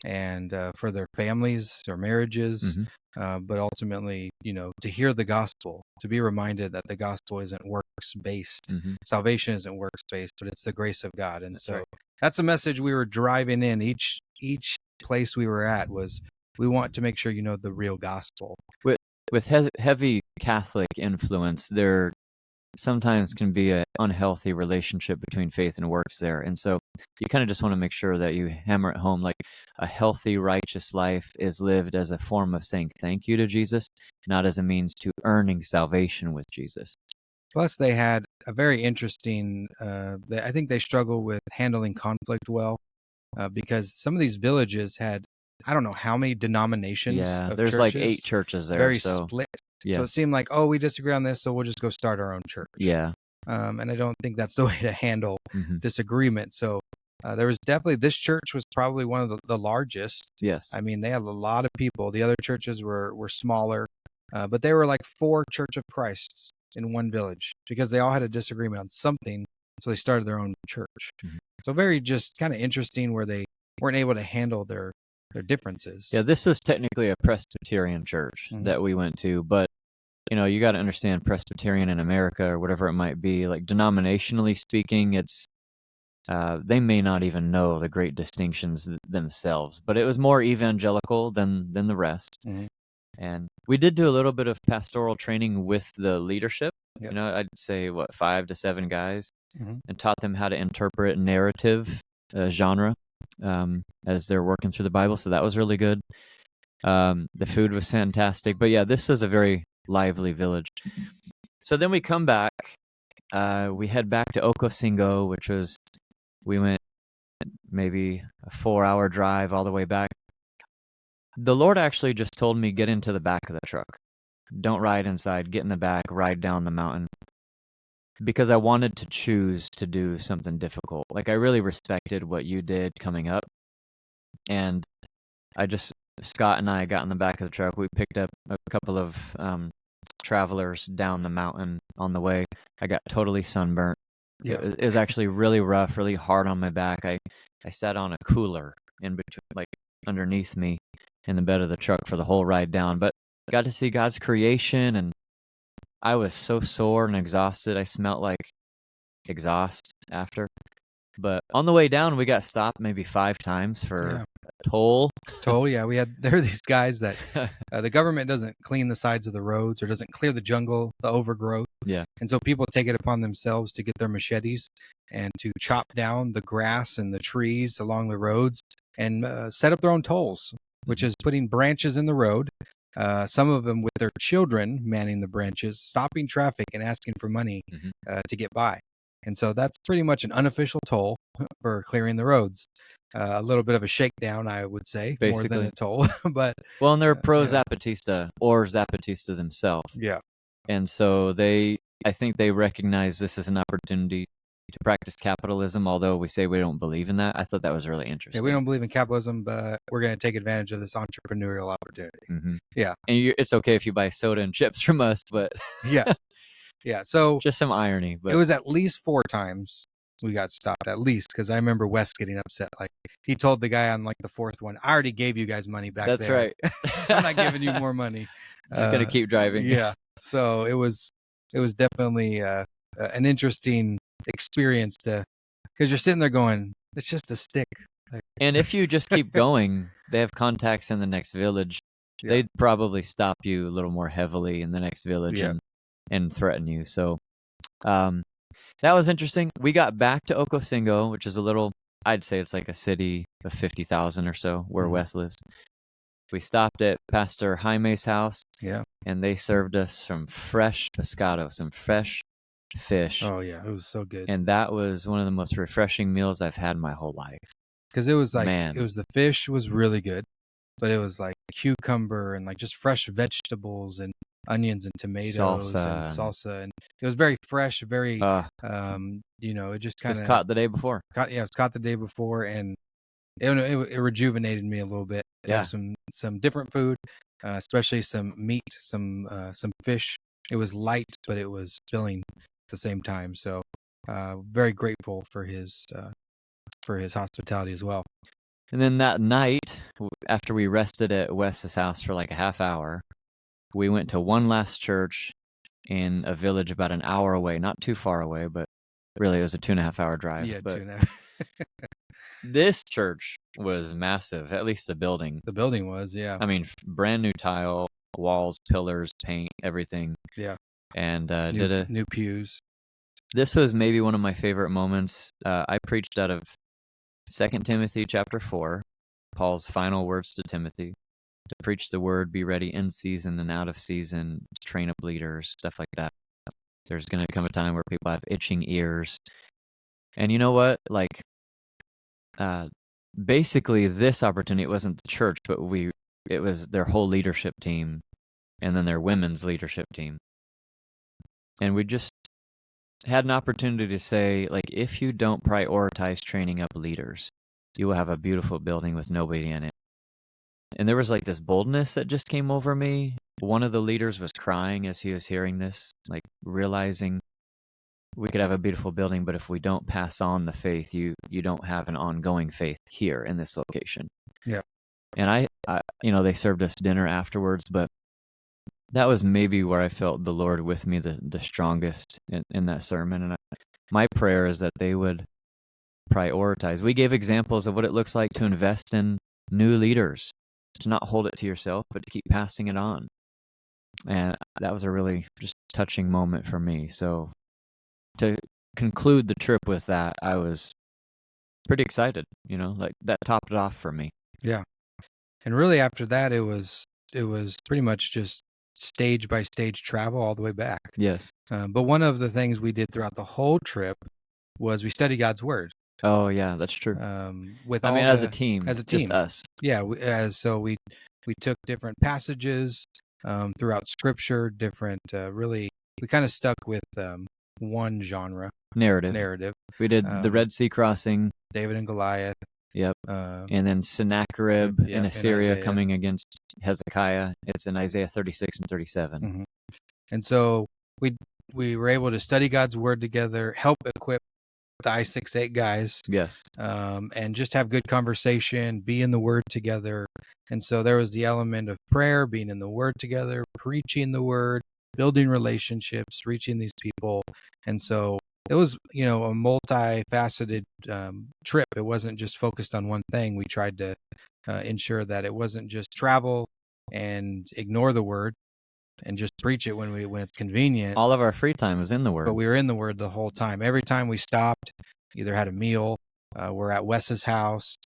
and for their families, their marriages, but ultimately, to hear the gospel, to be reminded that the gospel isn't works-based. Salvation isn't works-based, but it's the grace of God. And that's a message we were driving in. Each place we were at was, we want to make sure you know the real gospel.
With heavy Catholic influence, there sometimes can be an unhealthy relationship between faith and works there. And so you kind of just want to make sure that you hammer it home, like a healthy, righteous life is lived as a form of saying thank you to Jesus, not as a means to earning salvation with Jesus.
Plus, they had a very interesting, I think they struggle with handling conflict well, because some of these villages had, I don't know how many denominations.
Yeah, there's
churches,
like 8 churches there.
Very split.
Yes.
So it seemed like, we disagree on this, so we'll just go start our own church.
Yeah.
And I don't think that's the way to handle disagreement. So there was definitely, this church was probably one of the largest.
Yes.
I mean, they had a lot of people. The other churches were smaller, but they were like 4 Church of Christs in one village, because they all had a disagreement on something. So they started their own church. So very just kind of interesting where they weren't able to handle their differences.
Yeah, this was technically a Presbyterian church that we went to, but you got to understand Presbyterian in America or whatever it might be, like denominationally speaking, it's they may not even know the great distinctions themselves, but it was more evangelical than the rest. And we did do a little bit of pastoral training with the leadership.
Yep.
I'd say 5 to 7 guys, and taught them how to interpret narrative genre as they're working through the Bible. So that was really good. The food was fantastic. But yeah, this was a very lively village. So then we come back. We head back to Ocosingo, we went maybe a 4-hour drive all the way back. The Lord actually just told me, get into the back of the truck. Don't ride inside. Get in the back. Ride down the mountain. Because I wanted to choose to do something difficult. Like, I really respected what you did coming up. And Scott and I got in the back of the truck. We picked up a couple of travelers down the mountain on the way. I got totally sunburnt. Yeah. It was actually really rough, really hard on my back. I sat on a cooler in between, like underneath me in the bed of the truck for the whole ride down. But got to see God's creation and I was so sore and exhausted. I smelled like exhaust after. But on the way down, we got stopped maybe 5 times for a toll.
Yeah. There are these guys that the government doesn't clean the sides of the roads or doesn't clear the jungle, the overgrowth.
Yeah.
And so people take it upon themselves to get their machetes and to chop down the grass and the trees along the roads and set up their own tolls, which is putting branches in the road. Some of them with their children manning the branches, stopping traffic and asking for money to get by. And so that's pretty much an unofficial toll for clearing the roads. A little bit of a shakedown, I would say,
basically,
more than a toll. But
well, and they're pro Zapatista or Zapatista themselves.
Yeah.
And so I think they recognize this as an opportunity to practice capitalism, although we say we don't believe in that. I thought that was really interesting.
Yeah, we don't believe in capitalism, but we're going to take advantage of this entrepreneurial opportunity. Yeah.
And it's okay if you buy soda and chips from us, but
yeah. Yeah. So
just some irony. But
it was at least 4 times we got stopped, at least, because I remember Wes getting upset. Like, he told the guy on like the 4th one, I already gave you guys money back
That's
there.
right.
I'm not giving you more money.
Just going to keep driving.
Yeah. So it was definitely an interesting experience because you're sitting there going, it's just a stick.
And if you just keep going, they have contacts in the next village. Yeah. They'd probably stop you a little more heavily in the next village and threaten you. So that was interesting. We got back to Ocosingo, which is a little, I'd say it's like a city of 50,000 or so where Wes lives. We stopped at Pastor Jaime's house.
Yeah.
And they served us some fresh pescado, some fresh fish.
Oh, yeah. It was so good.
And that was one of the most refreshing meals I've had in my whole life.
Because it was like, the fish was really good, but it was like cucumber and like just fresh vegetables and onions and tomatoes and salsa. And it was very fresh, very, it just kind of.
It was caught the day before.
It was caught the day before. And it rejuvenated me a little bit.
Yeah.
Some different food, especially some meat, some fish. It was light, but it was filling at the same time. So very grateful for his hospitality as well.
And then that night, after we rested at Wes's house for like a half hour, we went to one last church in a village about an hour away, not too far away, but really it was a 2.5 hour drive.
Yeah,
but
2.5.
This church was massive, at least the building.
The building was, yeah.
I mean, brand new tile, walls, pillars, paint, everything.
Yeah.
And
new pews.
This was maybe one of my favorite moments. I preached out of 2 Timothy chapter 4, Paul's final words to Timothy, to preach the word, be ready in season and out of season, train up leaders, stuff like that. There's going to come a time where people have itching ears. And you know what? Like, basically this opportunity, it wasn't the church, but it was their whole leadership team and then their women's leadership team. And we just had an opportunity to say, like, if you don't prioritize training up leaders, you will have a beautiful building with nobody in it. And there was like this boldness that just came over me. One of the leaders was crying as he was hearing this, like realizing we could have a beautiful building, but if we don't pass on the faith, you don't have an ongoing faith here in this location.
Yeah.
And I they served us dinner afterwards, but that was maybe where I felt the Lord with me the strongest in that sermon. And my prayer is that they would prioritize. We gave examples of what it looks like to invest in new leaders, to not hold it to yourself, but to keep passing it on. And that was a really just touching moment for me. So to conclude the trip with that, I was pretty excited, like that topped it off for me.
Yeah. And really after that, it was pretty much just stage by stage travel all the way back.
Yes.
But one of the things we did throughout the whole trip was we studied God's word.
Oh yeah, that's true.
As a team,
just us.
Yeah. We took different passages throughout Scripture, different. We kind of stuck with one genre. Narrative.
We did the Red Sea crossing,
David and Goliath.
Yep. And then Sennacherib in Assyria coming against Hezekiah. It's in Isaiah 36 and 37.
Mm-hmm. And so we were able to study God's word together, help equip the I-68 guys.
Yes.
And just have good conversation, be in the word together. And so there was the element of prayer, being in the word together, preaching the word, building relationships, reaching these people. And so it was, a multifaceted trip. It wasn't just focused on one thing. We tried to ensure that it wasn't just travel and ignore the word and just preach it when it's convenient.
All of our free time was in the word.
But we were in the word the whole time. Every time we stopped, either had a meal, we're at Wes's house,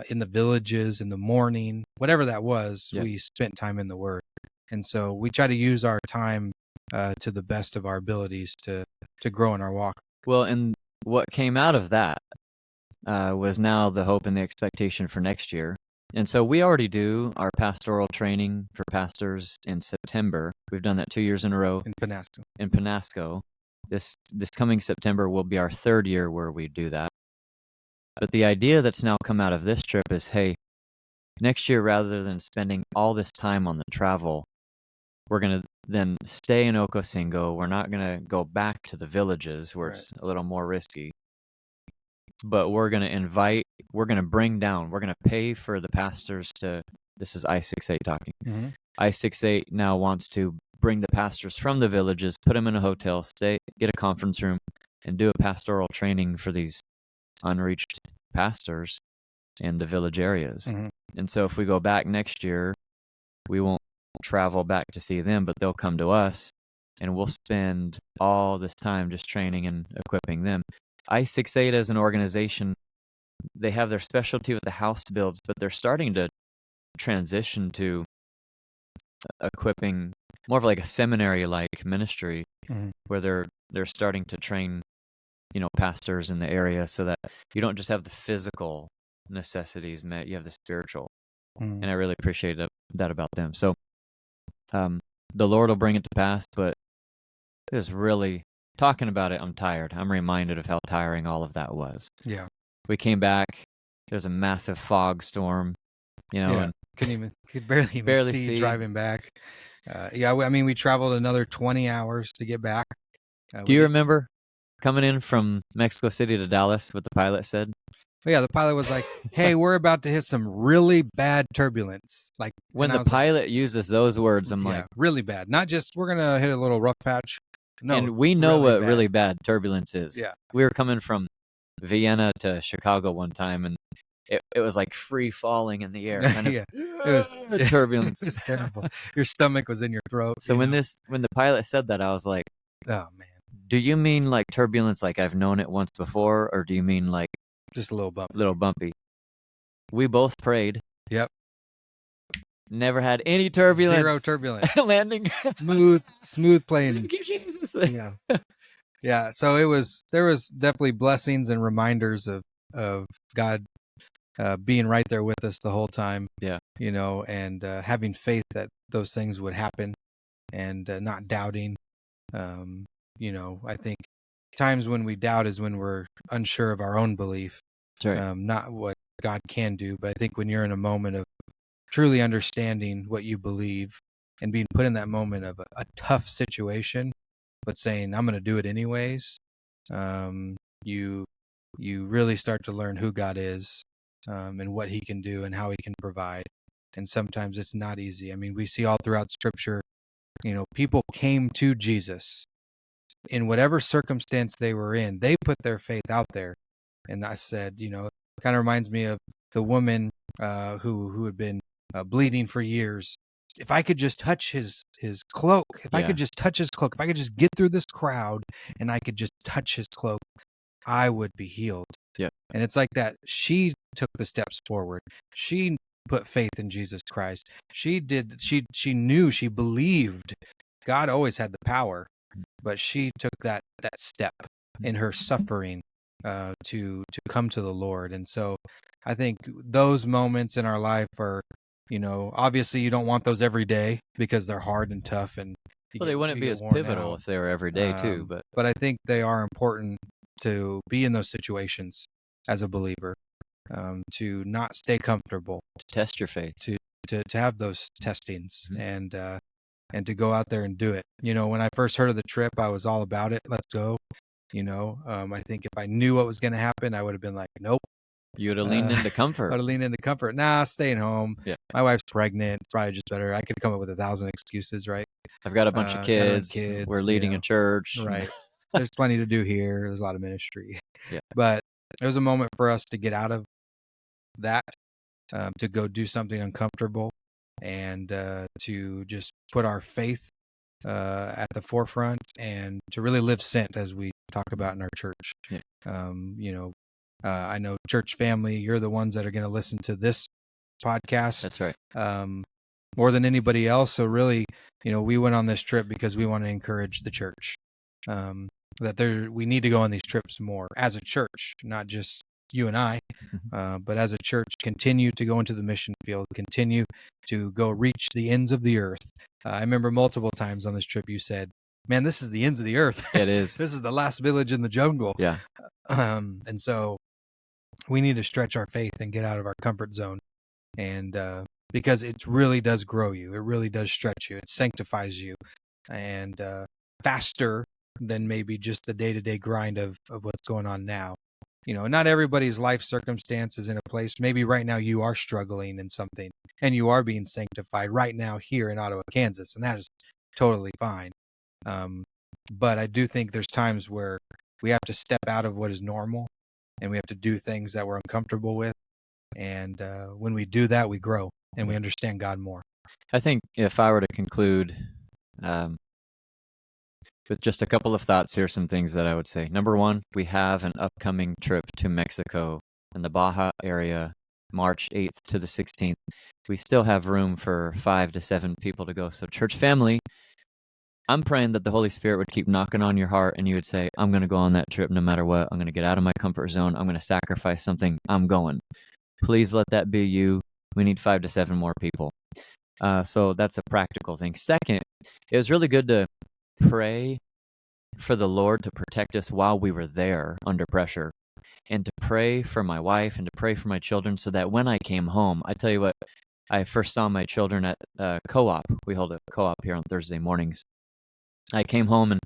in the villages, in the morning, whatever that was, we spent time in the word. And so we try to use our time to the best of our abilities to grow in our walk.
Well, and what came out of that was now the hope and the expectation for next year. And so we already do our pastoral training for pastors in September. We've done that 2 years in a row. In Penasco. This coming September will be our 3rd year where we do that. But the idea that's now come out of this trip is, hey, next year, rather than spending all this time on the travel, we're going to then stay in Ocosingo. We're not going to go back to the villages where it's a little more risky. But we're going to bring down, we're going to pay for the pastors this is I-68 talking.
Mm-hmm.
I-68 now wants to bring the pastors from the villages, put them in a hotel, get a conference room, and do a pastoral training for these unreached pastors in the village areas.
Mm-hmm.
And so if we go back next year, we won't travel back to see them, but they'll come to us, and we'll spend all this time just training and equipping them. I-68 as an organization, they have their specialty with the house builds, but they're starting to transition to equipping more of like a seminary-like ministry, where they're starting to train, pastors in the area, so that you don't just have the physical necessities met, you have the spiritual. And I really appreciate that about them. So the Lord will bring it to pass, but it was really, talking about it, I'm tired. I'm reminded of how tiring all of that was.
Yeah.
We came back, there's a massive fog storm, and
could barely see driving back. We traveled another 20 hours to get back.
Do you remember coming in from Mexico City to Dallas, what the pilot said?
Yeah, the pilot was like, hey, we're about to hit some really bad turbulence. Like,
when the pilot uses those words, I'm like,
really bad. Not just we're going to hit a little rough patch. No,
and we know really what really bad turbulence is.
Yeah.
We were coming from Vienna to Chicago one time, and it was like free falling in the air. Kind of,
it was
turbulence.
It was terrible. Your stomach was in your throat.
So when the pilot said that, I was like,
oh man.
Do you mean like turbulence like I've known it once before, or do you mean like
just a little bumpy?
Little bumpy. We both prayed.
Yep.
Never had any turbulence.
0 turbulence.
Landing.
Smooth plane.
Thank you, Jesus.
Yeah. Yeah. So there was definitely blessings and reminders of God being right there with us the whole time.
Yeah.
And having faith that those things would happen, and not doubting. I think times when we doubt is when we're unsure of our own belief.
That's right.
Not what God can do, but I think when you're in a moment of truly understanding what you believe and being put in that moment of a tough situation, but saying, I'm going to do it anyways, you really start to learn who God is, and what he can do and how he can provide. And sometimes it's not easy. I mean, we see all throughout Scripture, people came to Jesus in whatever circumstance they were in. They put their faith out there. And I said, kind of reminds me of the woman who had been bleeding for years. If I could just touch his cloak, if I could just touch his cloak, if I could just get through this crowd and I could just touch his cloak, I would be healed.
Yeah.
And it's like that. She took the steps forward. She put faith in Jesus Christ. She knew, she believed. God always had the power, but she took that step in her suffering to come to the Lord. And so I think those moments in our life are, obviously you don't want those every day because they're hard and tough, and
they wouldn't be as pivotal if they were every day too.
But I think they are important to be in those situations as a believer, to not stay comfortable,
to test your faith,
to have those testings, and to go out there and do it. When I first heard of the trip, I was all about it. Let's go. I think if I knew what was going to happen, I would have been like, nope,
You would have leaned into comfort.
I would have leaned into comfort. Nah, staying home.
Yeah.
My wife's pregnant. It's probably just better. I could come up with 1,000 excuses, right?
I've got a bunch of kids. We're leading a church.
Right. There's plenty to do here. There's a lot of ministry.
Yeah.
But there was a moment for us to get out of that, to go do something uncomfortable, and to just put our faith at the forefront, and to really live sent, as we talk about in our church.
Yeah.
I know, church family, you're the ones that are going to listen to this podcast.
That's right.
More than anybody else. So really, we went on this trip because we want to encourage the church, that we need to go on these trips more as a church, not just you and I, but as a church, continue to go into the mission field, continue to go reach the ends of the earth. I remember multiple times on this trip you said, man, this is the ends of the earth.
It is.
This is the last village in the jungle.
Yeah.
And so we need to stretch our faith and get out of our comfort zone. And because it really does grow you. It really does stretch you. It sanctifies you. And faster than maybe just the day-to-day grind of what's going on now. Not everybody's life circumstance is in a place. Maybe right now you are struggling in something and you are being sanctified right now here in Ottawa, Kansas, and that is totally fine. But I do think there's times where we have to step out of what is normal and we have to do things that we're uncomfortable with. And when we do that, we grow and we understand God more.
I think if I were to conclude with just a couple of thoughts, here's some things that I would say. Number one, we have an upcoming trip to Mexico in the Baja area, March 8th to the 16th. We still have room for 5 to 7 people to go. So church family, I'm praying that the Holy Spirit would keep knocking on your heart and you would say, I'm going to go on that trip no matter what. I'm going to get out of my comfort zone. I'm going to sacrifice something. I'm going. Please let that be you. We need 5 to 7 more people. So that's a practical thing. Second, it was really good to pray for the Lord to protect us while we were there under pressure, and to pray for my wife and to pray for my children so that when I came home, I tell you what, I first saw my children at co-op. We hold a co-op here on Thursday mornings. I came home and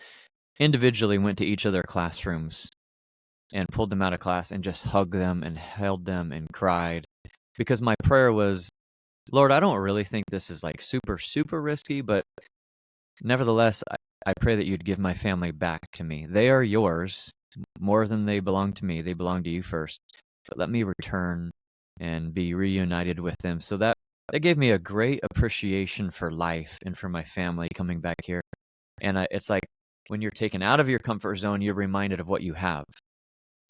individually went to each of their classrooms and pulled them out of class and just hugged them and held them and cried, because my prayer was, Lord, I don't really think this is like super, super risky, but nevertheless, I pray that you'd give my family back to me. They are yours more than they belong to me. They belong to you first. But let me return and be reunited with them. So that gave me a great appreciation for life and for my family coming back here. And it's like when you're taken out of your comfort zone, you're reminded of what you have.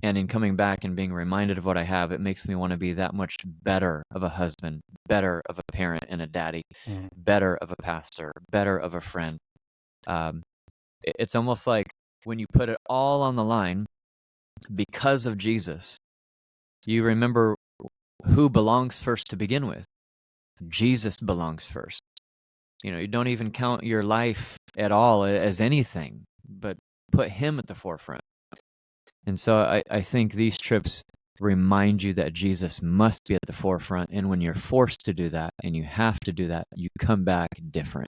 And in coming back and being reminded of what I have, it makes me want to be that much better of a husband, better of a parent and a daddy, better of a pastor, better of a friend. It's almost like when you put it all on the line because of Jesus, you remember who belongs first to begin with. Jesus belongs first. You don't even count your life at all as anything, but put him at the forefront. And so I think these trips remind you that Jesus must be at the forefront. And when you're forced to do that and you have to do that, you come back different.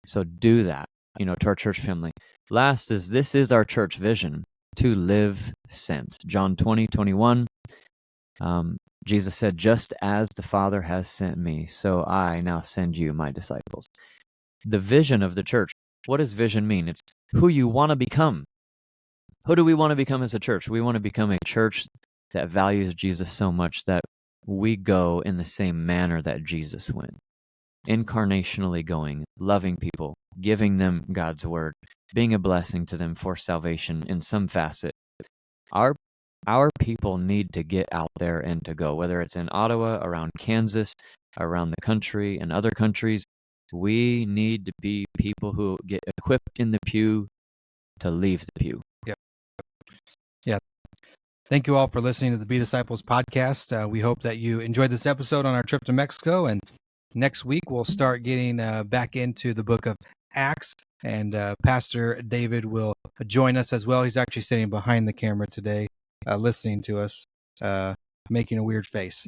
So do that, to our church family. Last this is our church vision, to live sent. John 20:21. Jesus said, just as the Father has sent me, so I now send you, my disciples. The vision of the church. What does vision mean? It's who you want to become. Who do we want to become as a church? We want to become a church that values Jesus so much that we go in the same manner that Jesus went. Incarnationally going, loving people, giving them God's word, being a blessing to them for salvation in some facet. Our people need to get out there and to go, whether it's in Ottawa, around Kansas, around the country, and other countries. We need to be people who get equipped in the pew to leave the pew.
Yeah. Thank you all for listening to the Be Disciples podcast. We hope that you enjoyed this episode on our trip to Mexico. And next week, we'll start getting back into the book of Acts. And Pastor David will join us as well. He's actually sitting behind the camera today, listening to us, making a weird face.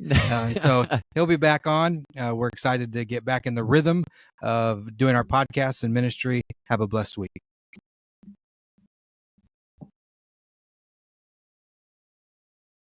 So he'll be back on. We're excited to get back in the rhythm of doing our podcasts and ministry. Have a blessed week.